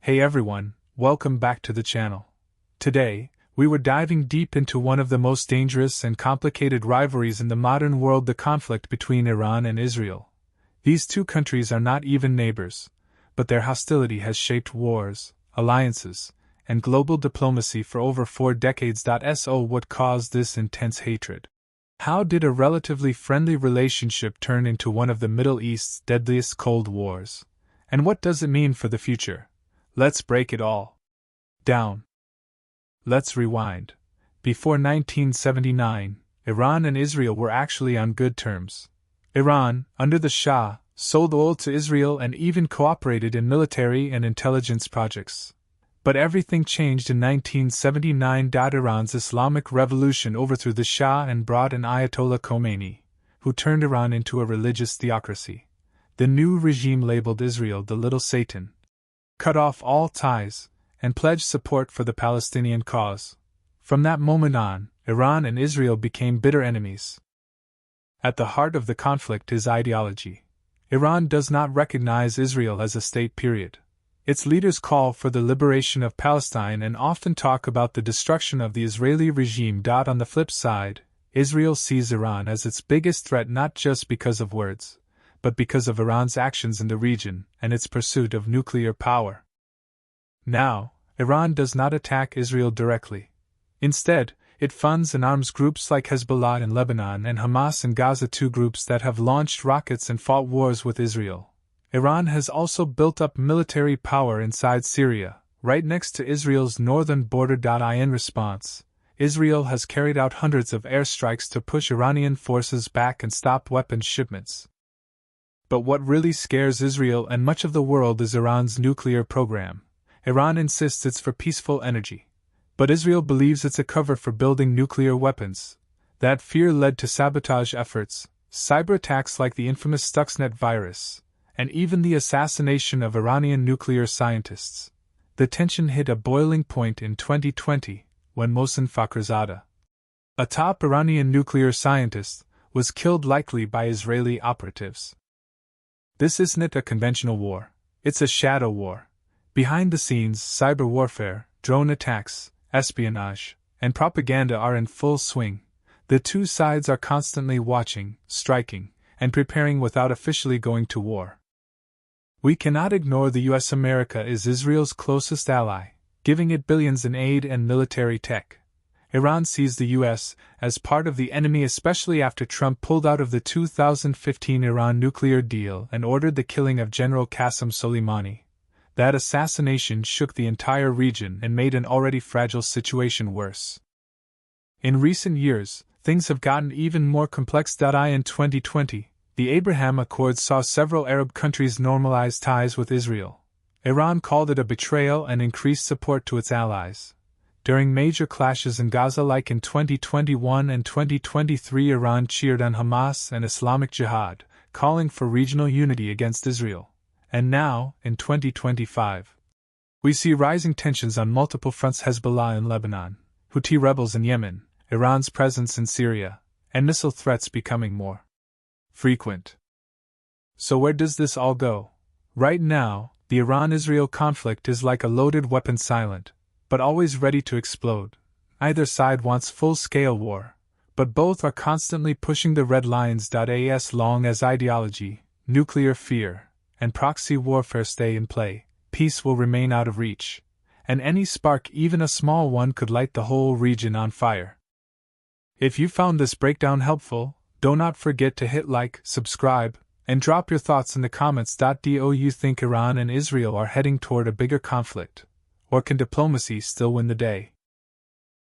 Hey everyone, welcome back to the channel. Today, we were diving deep into one of the most dangerous and complicated rivalries in the modern world, the conflict between Iran and Israel. These two countries are not even neighbors, but their hostility has shaped wars, alliances, and global diplomacy for over 4 decades. So what caused this intense hatred? How did a relatively friendly relationship turn into one of the Middle East's deadliest Cold Wars? And what does it mean for the future? Let's break it all down. Let's rewind. Before 1979, Iran and Israel were actually on good terms. Iran, under the Shah, sold oil to Israel and even cooperated in military and intelligence projects. But everything changed in 1979. Iran's Islamic Revolution overthrew the Shah and brought in Ayatollah Khomeini, who turned Iran into a religious theocracy. The new regime labeled Israel the Little Satan, cut off all ties, and pledged support for the Palestinian cause. From that moment on, Iran and Israel became bitter enemies. At the heart of the conflict is ideology. Iran does not recognize Israel as a state, period. Its leaders call for the liberation of Palestine and often talk about the destruction of the Israeli regime. On the flip side, Israel sees Iran as its biggest threat, not just because of words, but because of Iran's actions in the region and its pursuit of nuclear power. Now, Iran does not attack Israel directly. Instead, it funds and arms groups like Hezbollah in Lebanon and Hamas in Gaza, two groups that have launched rockets and fought wars with Israel. Iran has also built up military power inside Syria, right next to Israel's northern border. In response, Israel has carried out hundreds of airstrikes to push Iranian forces back and stop weapons shipments. But what really scares Israel and much of the world is Iran's nuclear program. Iran insists it's for peaceful energy, but Israel believes it's a cover for building nuclear weapons. That fear led to sabotage efforts, cyber attacks like the infamous Stuxnet virus, and even the assassination of Iranian nuclear scientists. The tension hit a boiling point in 2020 when Mohsen Fakhrizadeh, a top Iranian nuclear scientist, was killed, likely by Israeli operatives. This isn't a conventional war, it's a shadow war. Behind the scenes, cyber warfare, drone attacks, espionage, and propaganda are in full swing. The two sides are constantly watching, striking, and preparing without officially going to war. We cannot ignore the US. America is Israel's closest ally, giving it billions in aid and military tech. Iran sees the US as part of the enemy, especially after Trump pulled out of the 2015 Iran nuclear deal and ordered the killing of General Qasem Soleimani. That assassination shook the entire region and made an already fragile situation worse. In recent years, things have gotten even more complex. In 2020, the Abraham Accords saw several Arab countries normalize ties with Israel. Iran called it a betrayal and increased support to its allies. During major clashes in Gaza like in 2021 and 2023, Iran cheered on Hamas and Islamic Jihad, calling for regional unity against Israel. And now, in 2025, we see rising tensions on multiple fronts: Hezbollah in Lebanon, Houthi rebels in Yemen, Iran's presence in Syria, and missile threats becoming more frequent. So where does this all go? Right now, the Iran-Israel conflict is like a loaded weapon, silent, but always ready to explode. Neither side wants full-scale war, but both are constantly pushing the red lines. As long as ideology, nuclear fear, and proxy warfare stay in play, peace will remain out of reach, and any spark, even a small one, could light the whole region on fire. If you found this breakdown helpful, do not forget to hit like, subscribe, and drop your thoughts in the comments. Do you think Iran and Israel are heading toward a bigger conflict? Or can diplomacy still win the day?